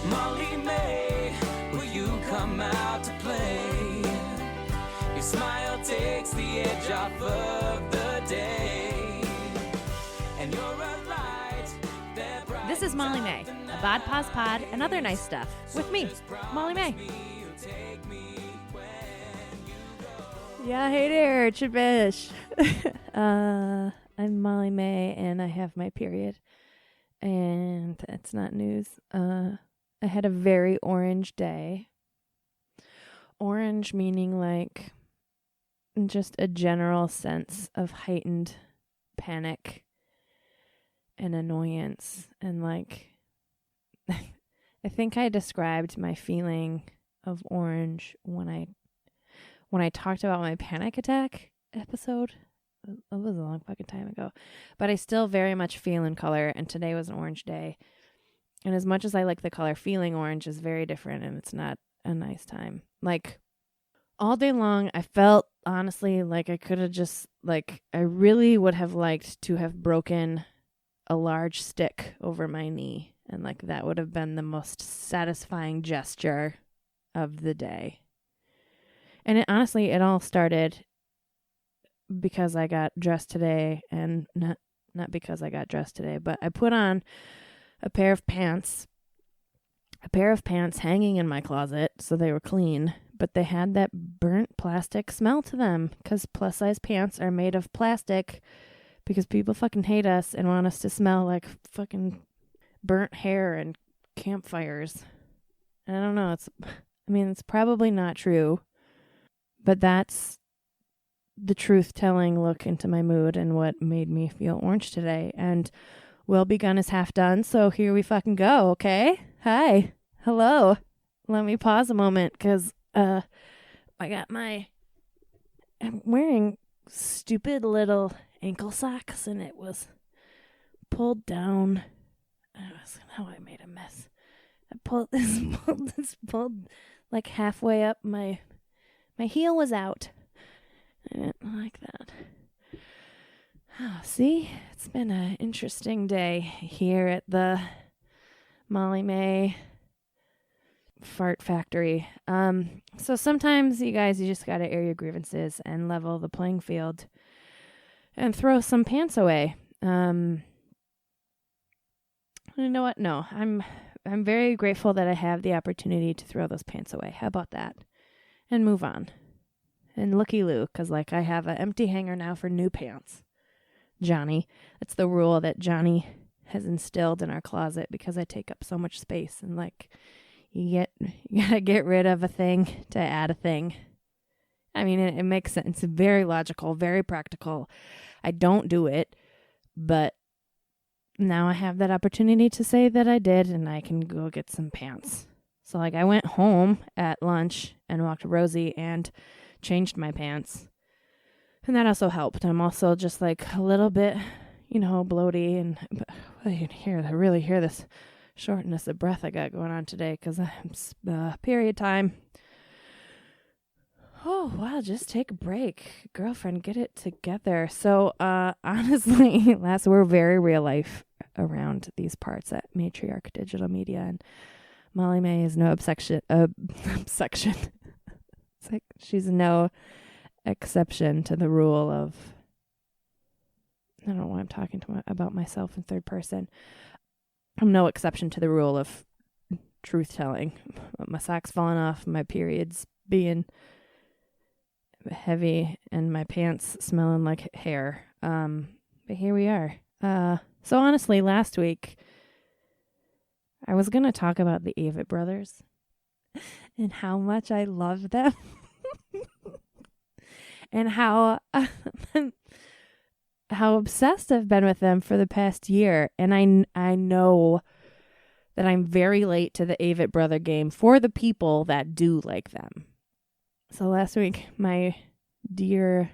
MOLLYMAY, will you come out to play? Your smile takes the edge off of the day, and you're a light that brightens. This is MOLLYMAY, a Bod Pause Pod and other nice stuff with me, MOLLYMAY. Yeah, hey there, Chabish. I'm MOLLYMAY and I have my period. And that's not news. I had a very orange day. Orange meaning like just a general sense of heightened panic and annoyance. And like, I think I described my feeling of orange when I talked about my panic attack episode. It was a long fucking time ago. But I still very much feel in color, and today was an orange day. And as much as I like the color, feeling orange is very different, and it's not a nice time. Like, all day long, I felt, honestly, like I could have just, like, I really would have liked to have broken a large stick over my knee. And, like, that would have been the most satisfying gesture of the day. And it all started because I got dressed today, and not because I got dressed today, but I put on a pair of pants hanging in my closet, so they were clean, but they had that burnt plastic smell to them, because plus-size pants are made of plastic, because people fucking hate us and want us to smell like fucking burnt hair and campfires. And I don't know, it's probably not true, but that's the truth-telling look into my mood and what made me feel orange today. And Will Begun is half done, so here we fucking go, okay? Hi. Hello. Let me pause a moment, because I'm wearing stupid little ankle socks, and it was pulled down. I made a mess. I pulled like halfway up, my heel was out. I didn't like that. Oh, see, it's been an interesting day here at the MOLLYMAY Fart Factory. So sometimes, you guys, you just gotta air your grievances and level the playing field and throw some pants away. You know what? No, I'm very grateful that I have the opportunity to throw those pants away. How about that? And move on. And looky-loo, because, like, I have an empty hanger now for new pants. Johnny. That's the rule that Johnny has instilled in our closet, because I take up so much space. And, like, you gotta get rid of a thing to add a thing. I mean, it makes sense. It's very logical, very practical. I don't do it, but now I have that opportunity to say that I did, and I can go get some pants. So, like, I went home at lunch and walked Rosie and changed my pants, and that also helped. I'm also just like a little bit, bloaty, and you can really hear this shortness of breath I got going on today, because I'm period time. Oh wow, just take a break, girlfriend, get it together. So honestly, we're very real life around these parts at Matriarch Digital Media, and MOLLYMAY is no obsection. It's like she's no exception to the rule of, I don't know why I'm talking about myself in third person. I'm no exception to the rule of truth-telling. My socks falling off, my periods being heavy, and my pants smelling like hair. But here we are. So honestly, last week, I was going to talk about the Avett Brothers and how much I love them and how obsessed I've been with them for the past year. And I know that I'm very late to the Avett Brother game for the people that do like them. So last week, my dear,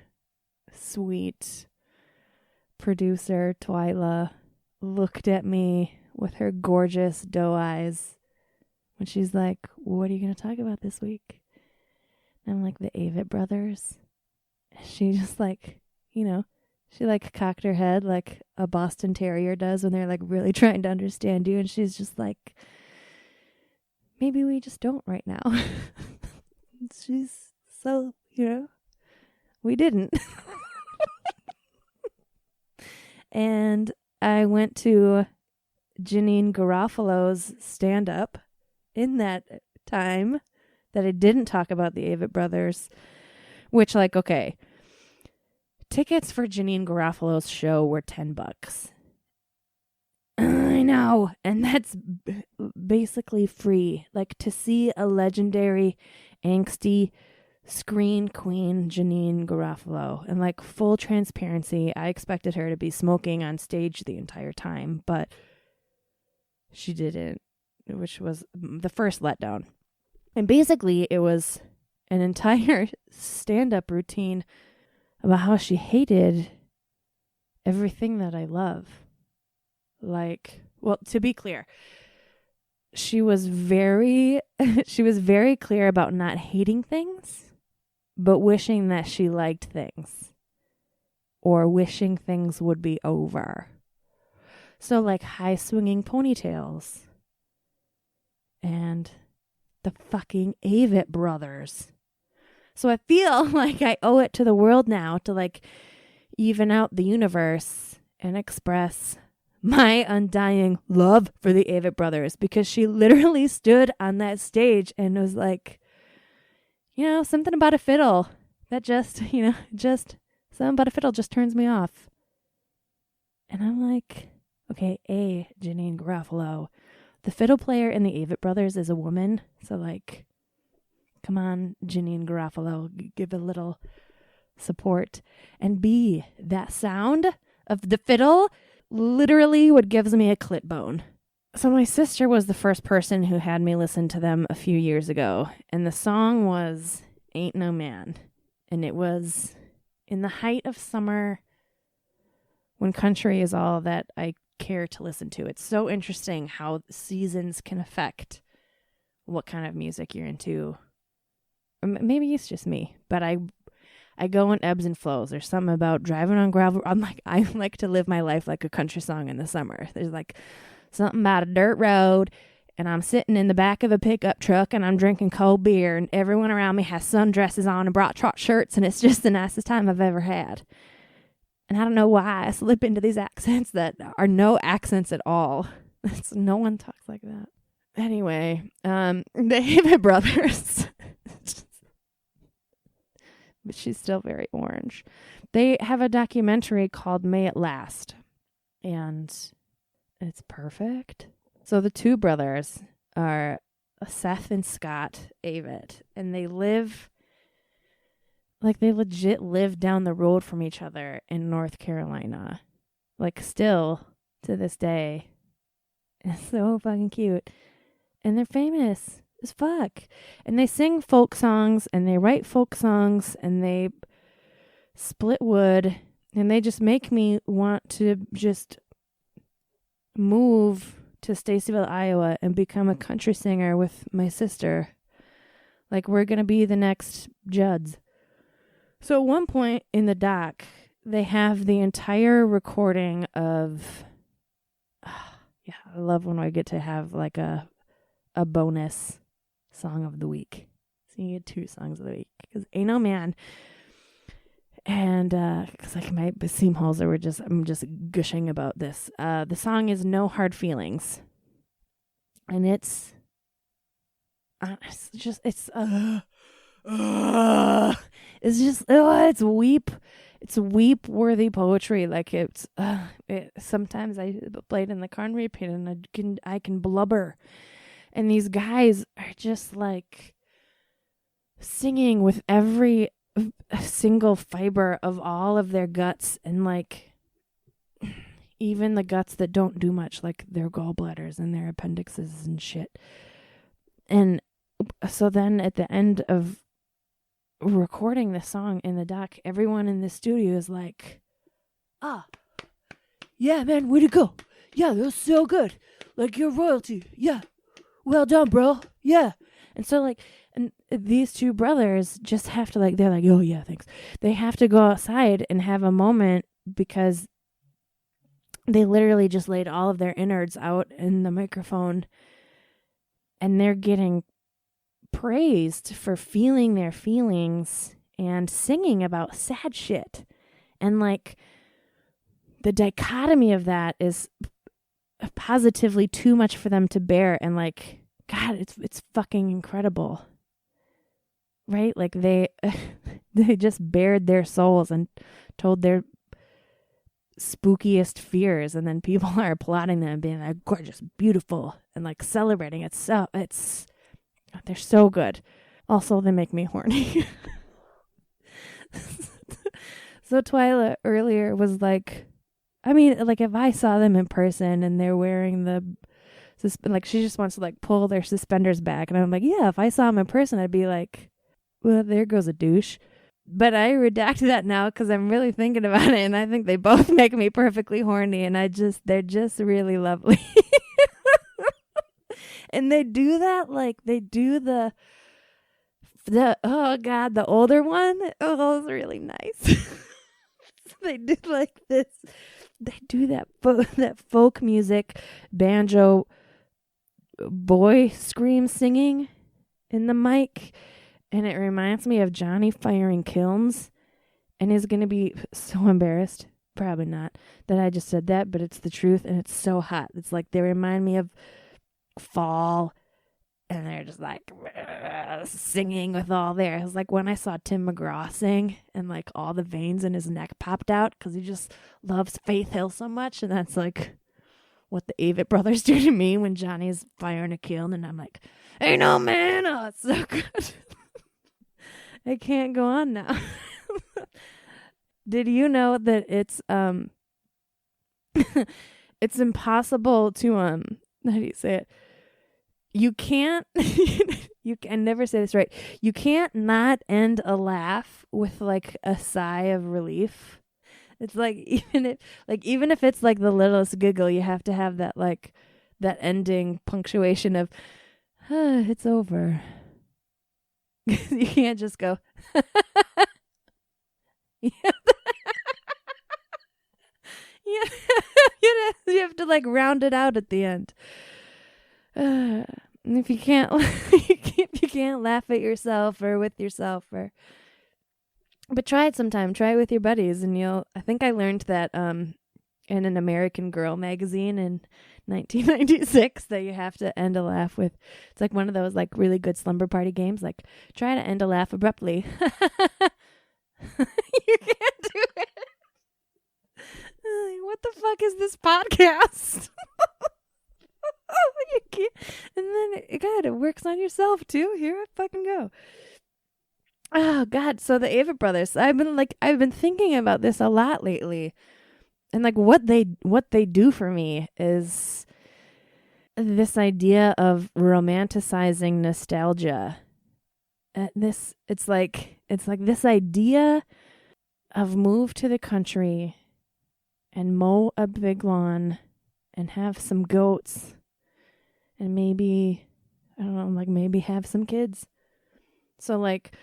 sweet producer, Twila, looked at me with her gorgeous doe eyes when she's like, what are you going to talk about this week? And I'm like, the Avett Brothers. She just like, she like cocked her head like a Boston Terrier does when they're like really trying to understand you. And she's just like, maybe we just don't right now. She's so, we didn't. And I went to Jeanine Garafolo's stand-up in that time that I didn't talk about the Avett Brothers, which, like, okay, tickets for Jeanine Garafolo's show were $10. I know, and that's basically free. Like, to see a legendary, angsty screen queen, Jeanine Garafolo, and like, full transparency, I expected her to be smoking on stage the entire time, but she didn't, which was the first letdown. And basically, it was an entire stand-up routine about how she hated everything that I love. Like, well, to be clear, she was very clear about not hating things, but wishing that she liked things, or wishing things would be over. So, like, high swinging ponytails and the fucking Avett Brothers. So I feel like I owe it to the world now to, like, even out the universe and express my undying love for the Avett Brothers, because she literally stood on that stage and was like, something about a fiddle that just something about a fiddle just turns me off. And I'm like, okay, Jeanine Garafolo, the fiddle player in the Avett Brothers is a woman. So, like, come on, Jeanine Garafolo, give a little support. And B, that sound of the fiddle literally what gives me a clit bone. So my sister was the first person who had me listen to them a few years ago, and the song was Ain't No Man. And it was in the height of summer when country is all that I care to listen to. It's so interesting how seasons can affect what kind of music you're into. Maybe it's just me, but I go in ebbs and flows. There's something about driving on gravel. I like to live my life like a country song in the summer. There's like something about a dirt road, and I'm sitting in the back of a pickup truck, and I'm drinking cold beer, and everyone around me has sundresses on and brought trot shirts, and it's just the nicest time I've ever had. And I don't know why I slip into these accents that are no accents at all. No one talks like that. Anyway, the Avett Brothers. But she's still very orange. They have a documentary called May It Last, and it's perfect. So the two brothers are Seth and Scott Avett, and they legit live down the road from each other in North Carolina. Like, still to this day. It's so fucking cute. And they're famous as fuck. And they sing folk songs, and they write folk songs, and they split wood, and they just make me want to just move to Stacyville, Iowa, and become a country singer with my sister. Like, we're going to be the next Judds. So at one point in the doc, they have the entire recording of, I love when I get to have like a bonus song of the week. So you get 2 songs of the week, because Ain't No Man, and because like my seam holes I'm just gushing about this. The song is No Hard Feelings, and it's weep worthy poetry. Like, sometimes I played in the cornry pit, and I can blubber, and these guys are just like singing with every single fiber of all of their guts, and like even the guts that don't do much, like their gallbladders and their appendixes and shit. And so then at the end of recording the song in the doc, everyone in the studio is like, yeah, man, way to go. Yeah, that was so good. Like, you're royalty. Yeah. Well done, bro. Yeah. And so, like, and these two brothers just have to, like, they're like, oh, yeah, thanks. They have to go outside and have a moment, because they literally just laid all of their innards out in the microphone. and they're getting praised for feeling their feelings and singing about sad shit. And like the dichotomy of that is positively too much for them to bear. And like, God, it's fucking incredible. Right? Like they just bared their souls and told their spookiest fears, and then people are applauding them and being like, gorgeous, beautiful, and like celebrating it. So they're so good. Also, they make me horny. So Twila earlier was like, I mean, like if I saw them in person and they're wearing like she just wants to like pull their suspenders back, and I'm like, yeah, if I saw them in person, I'd be like, well, there goes a douche. But I redacted that now because I'm really thinking about it, and I think they both make me perfectly horny, and they're just really lovely. And they do that, like they do the oh God, the older one. Oh, that was really nice. They do like this. They do that folk music, banjo, boy scream singing in the mic. And it reminds me of Johnny firing kilns, and is going to be so embarrassed. Probably not that I just said that, but it's the truth, and it's so hot. It's like they remind me of fall, and they're just like singing with all their. It's like when I saw Tim McGraw sing, and like all the veins in his neck popped out because he just loves Faith Hill so much, and that's like what the Avett Brothers do to me when Johnny's firing a kiln, and I'm like, hey, no man, oh, it's so good. I can't go on now. Did you know that it's it's impossible to how do you say it? You can't you can never say this right. You can't not end a laugh with like a sigh of relief. It's like even if it's like the littlest giggle, you have to have that like that ending punctuation of it's over. You can't just go. You have to like round it out at the end. If you can't, if you can't laugh at yourself or with yourself, but try it sometime. Try it with your buddies, and I think I learned that in an American Girl magazine in 1996 that you have to end a laugh with. It's like one of those like really good slumber party games. Like try to end a laugh abruptly. You can't do it. What the fuck is this podcast? You can't. And then it works on yourself too. Here I fucking go. Oh God. So the Avett Brothers. I've been thinking about this a lot lately. And like what they do for me is this idea of romanticizing nostalgia. It's like this idea of move to the country and mow a big lawn and have some goats and maybe, I don't know, like maybe have some kids. So like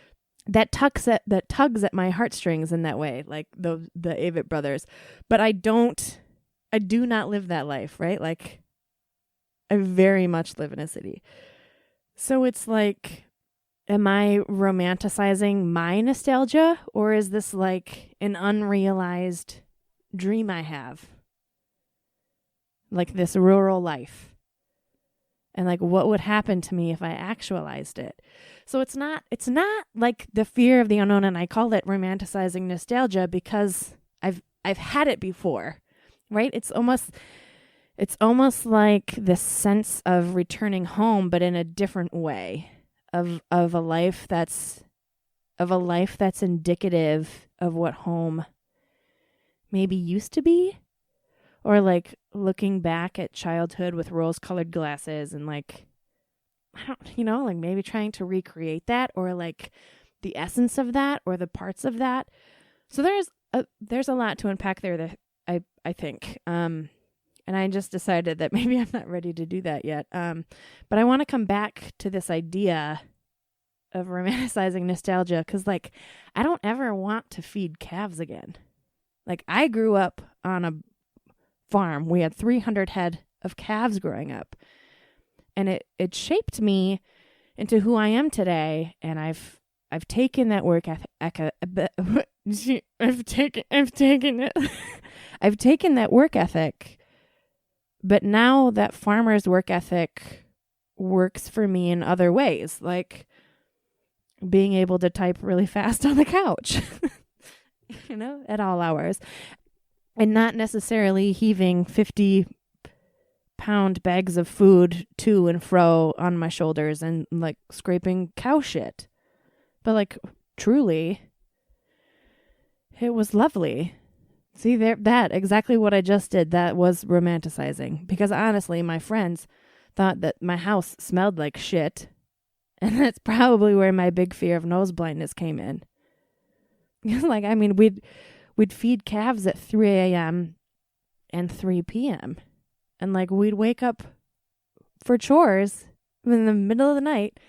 that tugs at my heartstrings in that way, like the Avett Brothers. But I do not live that life, right? Like I very much live in a city. So it's like, am I romanticizing my nostalgia, or is this like an unrealized dream I have? Like this rural life. And like what would happen to me if I actualized it? So it's not like the fear of the unknown, and I call it romanticizing nostalgia because I've had it before. Right? It's almost like this sense of returning home, but in a different way. Of a life that's indicative of what home maybe used to be, or like looking back at childhood with rose-colored glasses and like, I don't, like maybe trying to recreate that, or like the essence of that, or the parts of that. So there's a lot to unpack there that I think. And I just decided that maybe I'm not ready to do that yet. But I want to come back to this idea of romanticizing nostalgia, because, like, I don't ever want to feed calves again. Like, I grew up on a farm. We had 300 head of calves growing up. And it shaped me into who I am today. And I've taken that work ethic. I've taken it. I've taken that work ethic, but now that farmer's work ethic works for me in other ways, like being able to type really fast on the couch, at all hours, and not necessarily heaving 50-pound bags of food to and fro on my shoulders and like scraping cow shit. But like truly, it was lovely. See there, that exactly what I just did. That was romanticizing, because honestly, my friends thought that my house smelled like shit. And that's probably where my big fear of nose blindness came in. Like, I mean, we'd feed calves at 3 a.m. and 3 p.m. And like, we'd wake up for chores in the middle of the night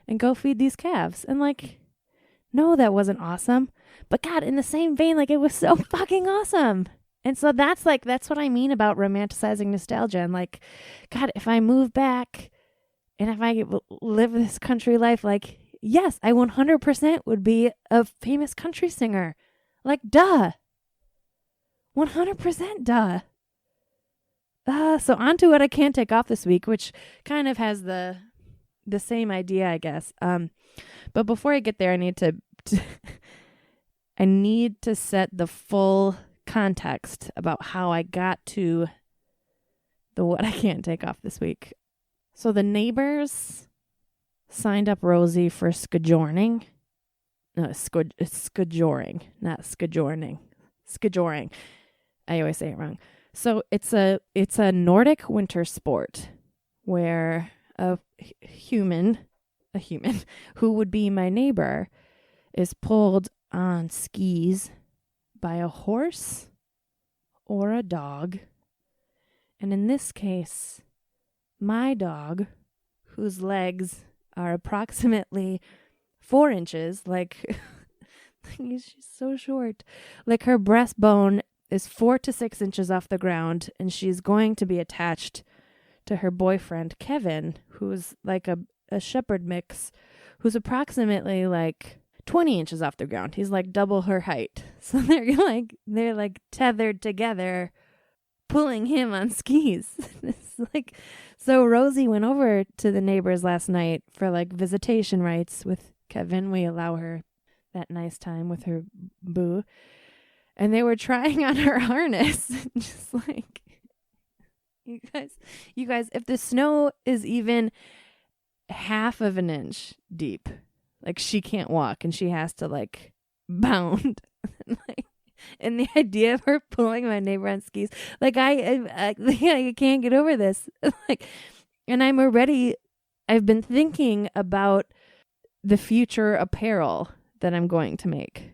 and go feed these calves. And like, no, that wasn't awesome. But God, in the same vein, like, it was so fucking awesome. And so that's what I mean about romanticizing nostalgia. And like, God, if I move back and if I live this country life, like, yes, I 100% would be a famous country singer. Like, duh. 100% duh. So on to what I can't take off this week, which kind of has the same idea, I guess. But before I get there, I need to set the full context about how I got to the what I can't take off this week. So the neighbors signed up Rosie for schedorning. No, it's schedoring, not schedorning. Schedoring. I always say it wrong. So it's a Nordic winter sport where a human who would be my neighbor is pulled on skis by a horse or a dog. And in this case, my dog, whose legs are approximately 4 inches, like, she's so short, like her breastbone is 4 to 6 inches off the ground, and she's going to be attached to her boyfriend, Kevin, who's like a shepherd mix, who's approximately like 20 inches off the ground. He's like double her height. So they're like tethered together, pulling him on skis. It's like, so Rosie went over to the neighbors last night for like visitation rights with Kevin. We allow her that nice time with her boo. And they were trying on her harness. Just like, you guys, if the snow is even half of an inch deep, like, she can't walk and she has to like bound. And the idea of her pulling my neighbor on skis, like, I can't get over this. Like, and I've been thinking about the future apparel that I'm going to make.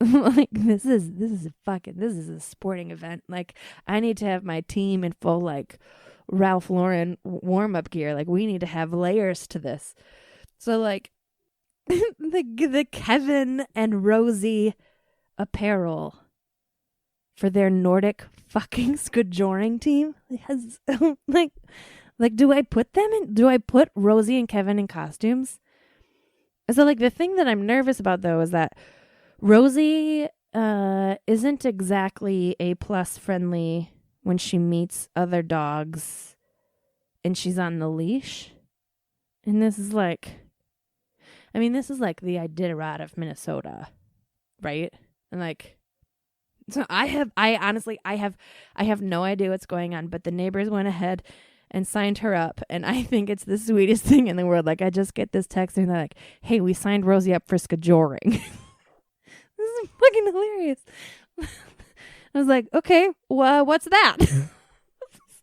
Like, this is a sporting event. Like, I need to have my team in full like Ralph Lauren warm-up gear. Like, we need to have layers to this. So like the Kevin and Rosie apparel for their Nordic fucking schedoring team has like do I put Rosie and Kevin in costumes? So like, the thing that I'm nervous about though is that Rosie isn't exactly A+ friendly when she meets other dogs and she's on the leash. And this is like the Iditarod of Minnesota, right? And like, so I have no idea what's going on, but the neighbors went ahead and signed her up, and I think it's the sweetest thing in the world. Like, I just get this text and they're like, "Hey, we signed Rosie up for schedoring." This is fucking hilarious. I was like, okay, well, what's that?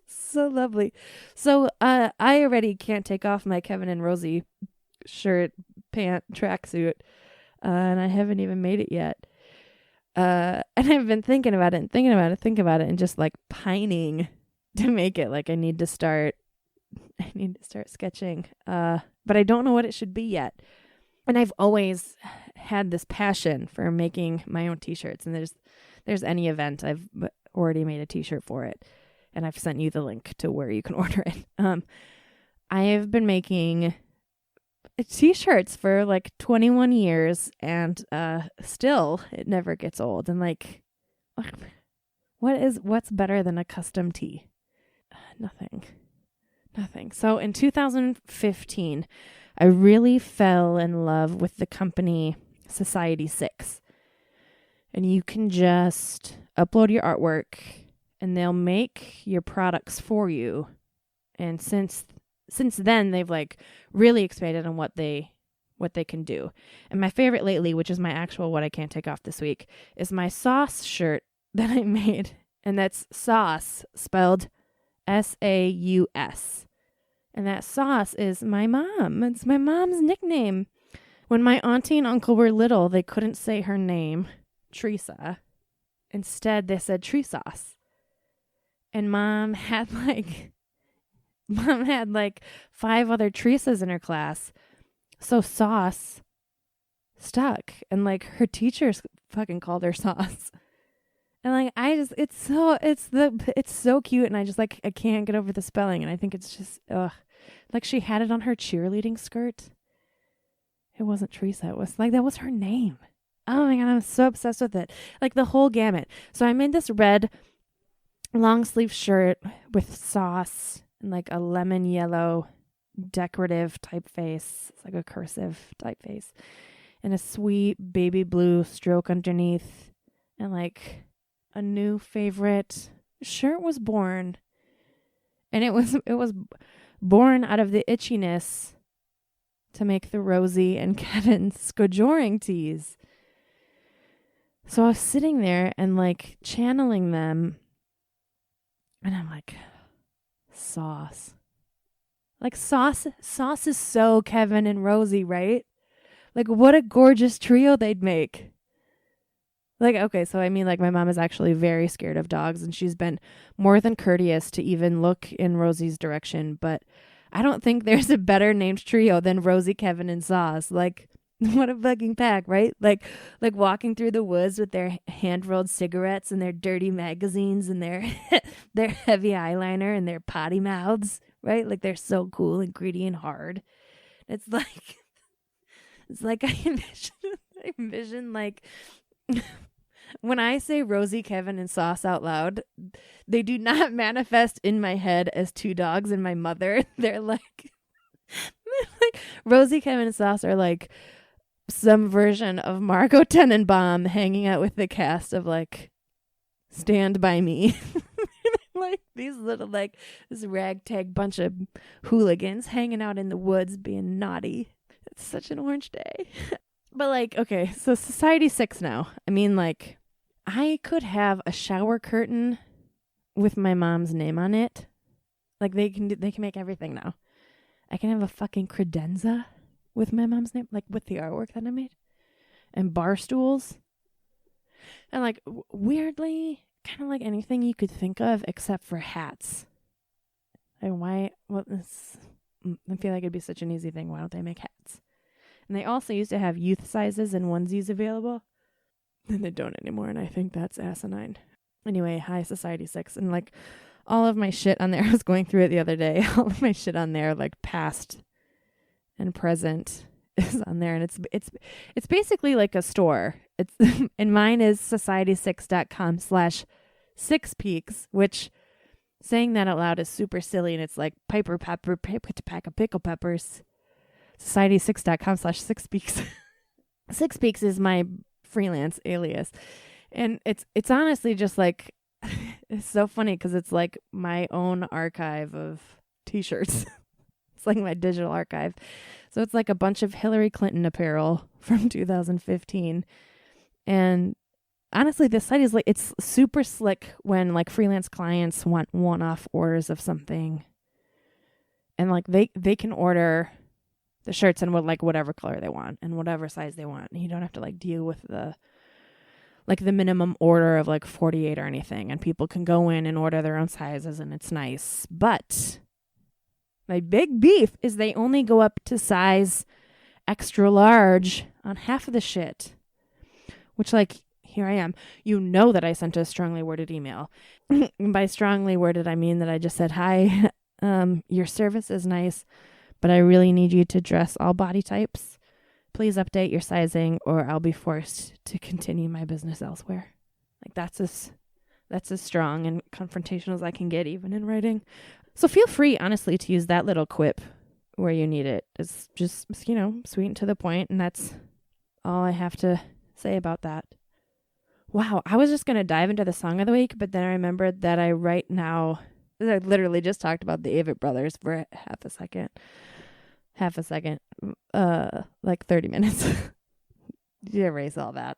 So lovely. So I already can't take off my Kevin and Rosie shirt, pant, tracksuit, and I haven't even made it yet. And I've been thinking about it, and just like pining to make it. Like, I need to start sketching. But I don't know what it should be yet. And I've always had this passion for making my own t-shirts. And there's any event, I've already made a t-shirt for it. And I've sent you the link to where you can order it. I have been making t-shirts for like 21 years and still it never gets old. And like, what's better than a custom tee? Nothing. So in 2015, I really fell in love with the company Society 6. And you can just upload your artwork and they'll make your products for you. And since then, they've like really expanded on what they can do. And my favorite lately, which is my actual what I can't take off this week, is my sauce shirt that I made. And that's sauce spelled S-A-U-S. And that sauce is my mom. It's my mom's nickname. When my auntie and uncle were little, they couldn't say her name, Teresa. Instead, they said tree sauce. And mom had like 5 other Teresas in her class. So sauce stuck. And like her teachers fucking called her sauce. And like it's so cute, and I just like I can't get over the spelling, and I think it's just like she had it on her cheerleading skirt. It wasn't Teresa, it was like that was her name. Oh my god, I'm so obsessed with it. Like the whole gamut. So I made this red long sleeve shirt with sauce and like a lemon yellow decorative typeface. It's like a cursive typeface. And a sweet baby blue stroke underneath. And like a new favorite shirt was born. And it was born out of the itchiness to make the Rosie and Kevin Skojoring tees. So I was sitting there and like channeling them. And I'm like, sauce. Like sauce is so Kevin and Rosie, right? Like what a gorgeous trio they'd make. Like, okay, so I mean, like, my mom is actually very scared of dogs, and she's been more than courteous to even look in Rosie's direction, but I don't think there's a better named trio than Rosie, Kevin, and Sauce. Like, what a fucking pack, right? Like walking through the woods with their hand-rolled cigarettes and their dirty magazines and their their heavy eyeliner and their potty mouths, right? Like, they're so cool and gritty and hard. It's like I envision like... When I say Rosie, Kevin, and Sauce out loud, they do not manifest in my head as 2 dogs and my mother. They're like Rosie, Kevin, and Sauce are like some version of Margot Tenenbaum hanging out with the cast of like Stand By Me. Like these little like this ragtag bunch of hooligans hanging out in the woods being naughty. It's such an orange day. But like, okay, so Society 6 now. I mean, like, I could have a shower curtain with my mom's name on it. Like they can make everything now. I can have a fucking credenza with my mom's name, like with the artwork that I made, and bar stools, and like weirdly, kind of like anything you could think of except for hats. Like why? Well, I feel like it'd be such an easy thing. Why don't they make hats? And they also used to have youth sizes and onesies available. And they don't anymore, and I think that's asinine. Anyway, hi, Society 6. And, like, all of my shit on there, I was going through it the other day. All of my shit on there, like, past and present is on there. And it's basically like a store. It's and mine is society6.com/sixpeaks, which saying that out loud is super silly. And it's like Piper Pepper, pack of pickle peppers. Society6.com/sixpeaks. Sixpeaks is my freelance alias, and it's honestly just like it's so funny because it's like my own archive of t-shirts. It's like my digital archive. So it's like a bunch of Hillary Clinton apparel from 2015, and honestly this site is like it's super slick when like freelance clients want one-off orders of something, and like they can order the shirts in whatever color they want and whatever size they want. You don't have to like deal with the minimum order of like 48 or anything. And people can go in and order their own sizes, and it's nice. But my big beef is they only go up to size extra large on half of the shit. Which, like, here I am. You know that I sent a strongly worded email. And by strongly worded, I mean that I just said, hi, Your service is nice, but I really need you to dress all body types. Please update your sizing or I'll be forced to continue my business elsewhere. Like that's as strong and confrontational as I can get, even in writing. So feel free, honestly, to use that little quip where you need it. It's just, sweet and to the point, and that's all I have to say about that. Wow, I was just going to dive into the song of the week, but then I remembered that I literally just talked about the Avett Brothers for half a second, like 30 minutes. You erase all that.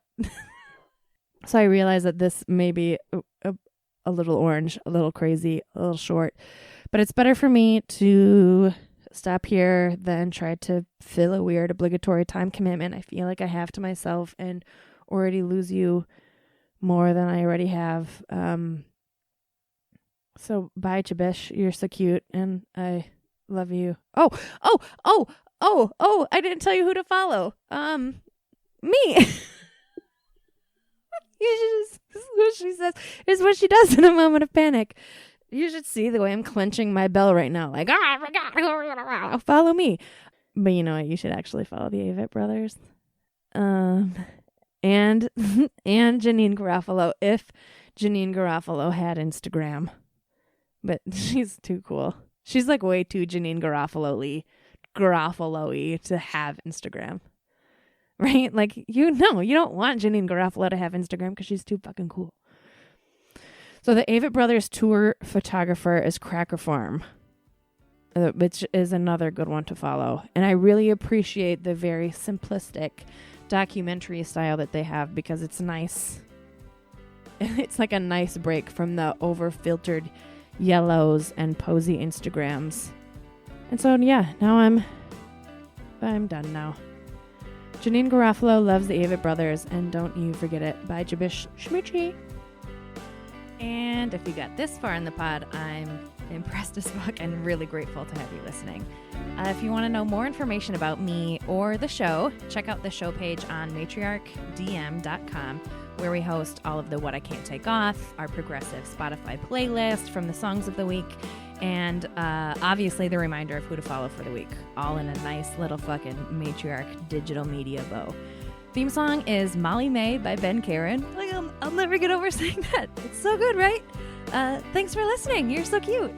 So I realized that this may be a little orange, a little crazy, a little short, but it's better for me to stop here than try to fill a weird obligatory time commitment I feel like I have to myself and already lose you more than I already have. So bye, Chabish. You're so cute and I love you. Oh, I didn't tell you who to follow. Me. This is what she says. It's what she does in a moment of panic. You should see the way I'm clenching my bell right now. Like, I forgot. Follow me. But you know what? You should actually follow the Avett Brothers. And Jeanine Garafolo, if Jeanine Garafolo had Instagram. But she's too cool. She's like way too Jeanine Garafolo-y to have Instagram. Right? Like, you don't want Jeanine Garafolo to have Instagram because she's too fucking cool. So the Avett Brothers tour photographer is Cracker Farm, which is another good one to follow. And I really appreciate the very simplistic documentary style that they have because it's nice. It's like a nice break from the over-filtered yellows and posy Instagrams. And so, yeah, now I'm done now. Jeanine Garafolo loves the Avett Brothers, and don't you forget it. Bye, Jabish Shmoochie. And if you got this far in the pod, I'm impressed as fuck and really grateful to have you listening. If you want to know more information about me or the show, check out the show page on matriarchdm.com, where we host all of the What I Can't Take Off, our progressive Spotify playlist from the songs of the week, and obviously the reminder of who to follow for the week, all in a nice little fucking Matriarch Digital Media bow. Theme song is MOLLYMAY by Ben Karen. Like, I'll never get over saying that. It's so good, right? Thanks for listening. You're so cute.